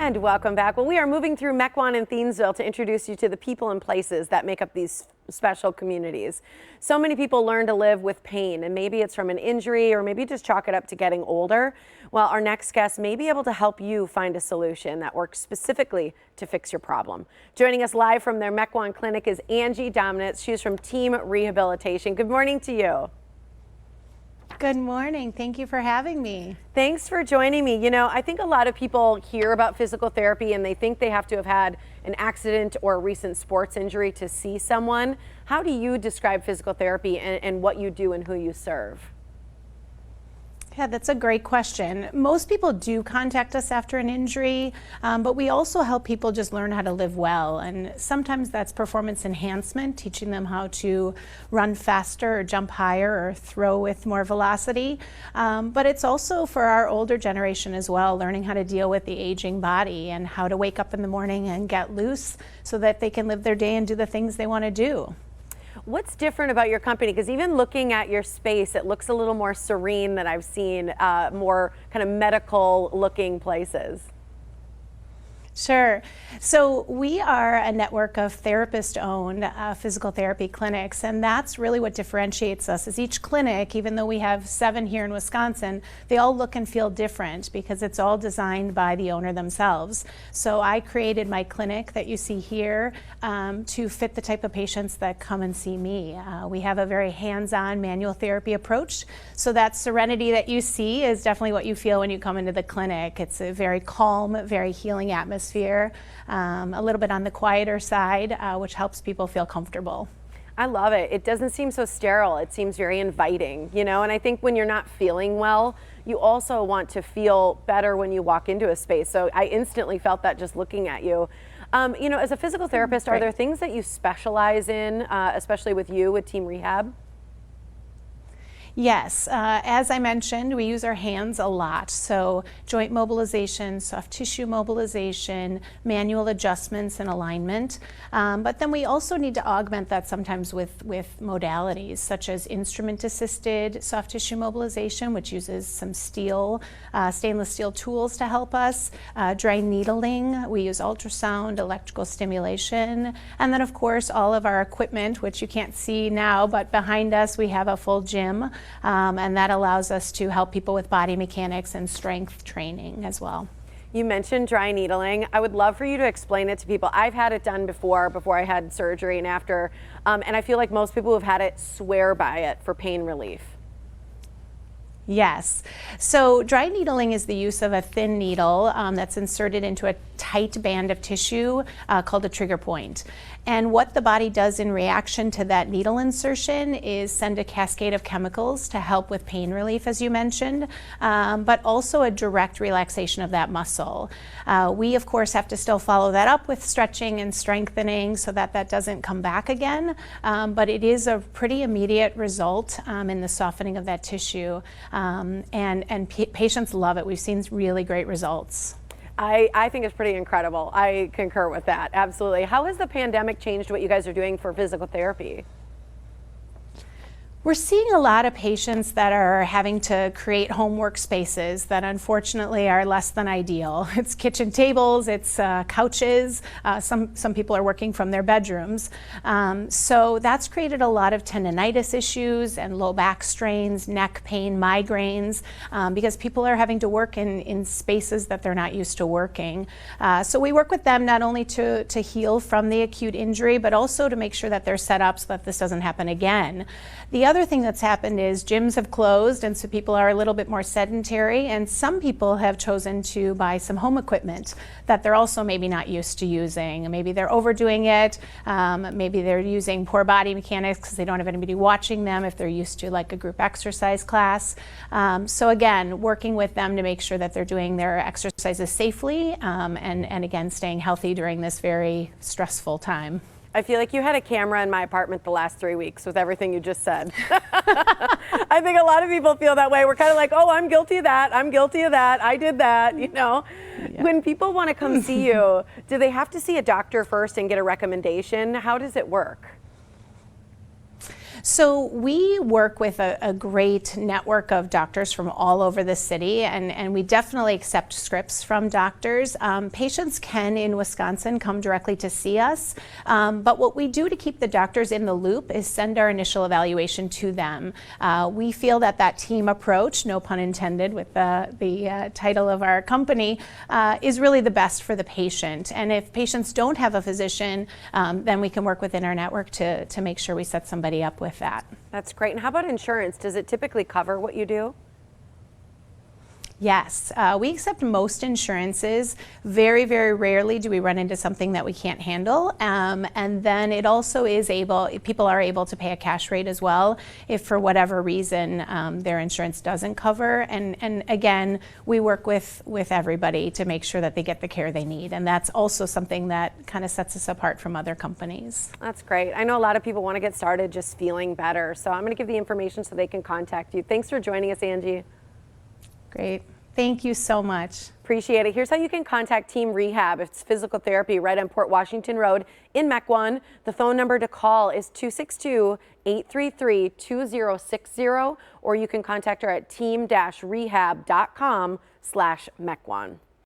And welcome back. Well, we are moving through Mequon and Thiensville to introduce you to the people and places that make up these special communities. So many people learn to live with pain, and maybe it's from an injury or maybe just chalk it up to getting older. Well, our next guest may be able to help you find a solution that works specifically to fix your problem. Joining us live from their Mequon clinic is Domnitz. She's from Team Rehabilitation. Good morning to you. Good morning. Thank you for having me. Thanks for joining me. You know, I think a lot of people hear about physical therapy and they think they have to have had an accident or a recent sports injury to see someone. How do you describe physical therapy and what you do and who you serve? Yeah, that's a great question. Most people do contact us after an injury, but we also help people just learn how to live well. And sometimes that's performance enhancement, teaching them how to run faster or jump higher or throw with more velocity. But it's also for our older generation as well, learning how to deal with the aging body and how to wake up in the morning and get loose so that they can live their day and do the things they want to do. What's different about your company? Because even looking at your space, it looks a little more serene than I've seen more kind of medical looking places. Sure. So we are a network of therapist-owned physical therapy clinics, and that's really what differentiates us. Is each clinic, even though we have 7 here in Wisconsin, they all look and feel different because it's all designed by the owner themselves. So I created my clinic that you see here to fit the type of patients that come and see me. We have a very hands-on manual therapy approach, so that serenity that you see is definitely what you feel when you come into the clinic. It's a very calm, very healing atmosphere. A little bit on the quieter side, which helps people feel comfortable. I love it. It doesn't seem so sterile. It seems very inviting, you know, and I think when you're not feeling well, you also want to feel better when you walk into a space. So I instantly felt that just looking at you. You know, as a physical therapist, are there things that you specialize in, especially with Team Rehab? Yes, as I mentioned, we use our hands a lot. So joint mobilization, soft tissue mobilization, manual adjustments and alignment. But then we also need to augment that sometimes with modalities such as instrument-assisted soft tissue mobilization, which uses some stainless steel tools to help us. Dry needling, we use ultrasound, electrical stimulation, and then of course all of our equipment, which you can't see now, but behind us we have a full gym. And that allows us to help people with body mechanics and strength training as well. You mentioned dry needling. I would love for you to explain it to people. I've had it done before I had surgery and after, and I feel like most people who have had it swear by it for pain relief. Yes. So dry needling is the use of a thin needle that's inserted into a tight band of tissue called a trigger point. And what the body does in reaction to that needle insertion is send a cascade of chemicals to help with pain relief, as you mentioned, but also a direct relaxation of that muscle. We, of course, have to still follow that up with stretching and strengthening so that that doesn't come back again, but it is a pretty immediate result in the softening of that tissue, and patients love it. We've seen really great results. I think it's pretty incredible. I concur with that, absolutely. How has the pandemic changed what you guys are doing for physical therapy? We're seeing a lot of patients that are having to create home workspaces that unfortunately are less than ideal. It's kitchen tables, it's couches. Some people are working from their bedrooms. So that's created a lot of tendonitis issues and low back strains, neck pain, migraines, because people are having to work in spaces that they're not used to working. So we work with them not only to heal from the acute injury, but also to make sure that they're set up so that this doesn't happen again. The other thing that's happened is gyms have closed, and so people are a little bit more sedentary, and some people have chosen to buy some home equipment that they're also maybe not used to using. Maybe they're overdoing it, maybe they're using poor body mechanics because they don't have anybody watching them if they're used to like a group exercise class. So again, working with them to make sure that they're doing their exercises safely and again, staying healthy during this very stressful time. I feel like you had a camera in my apartment the last 3 weeks with everything you just said. I think a lot of people feel that way. We're kind of like, oh, I'm guilty of that. I'm guilty of that. I did that, you know. Yeah. When people want to come see you, do they have to see a doctor first and get a recommendation? How does it work? So we work with a great network of doctors from all over the city, and we definitely accept scripts from doctors. Patients can, in Wisconsin, come directly to see us, but what we do to keep the doctors in the loop is send our initial evaluation to them. We feel that that team approach, no pun intended with the title of our company, is really the best for the patient. And if patients don't have a physician, then we can work within our network to make sure we set somebody up with that. That's great. And how about insurance? Does it typically cover what you do? Yes, we accept most insurances. Very, very rarely do we run into something that we can't handle. And then it also is people are able to pay a cash rate as well if for whatever reason their insurance doesn't cover. And again, we work with everybody to make sure that they get the care they need. And that's also something that kind of sets us apart from other companies. That's great. I know a lot of people want to get started just feeling better. So I'm going to give the information so they can contact you. Thanks for joining us, Angie. Great. Thank you so much. Appreciate it. Here's how you can contact Team Rehab. It's physical therapy right on Port Washington Road in Mequon. The phone number to call is 262-833-2060, or you can contact her at team-rehab.com/Mequon.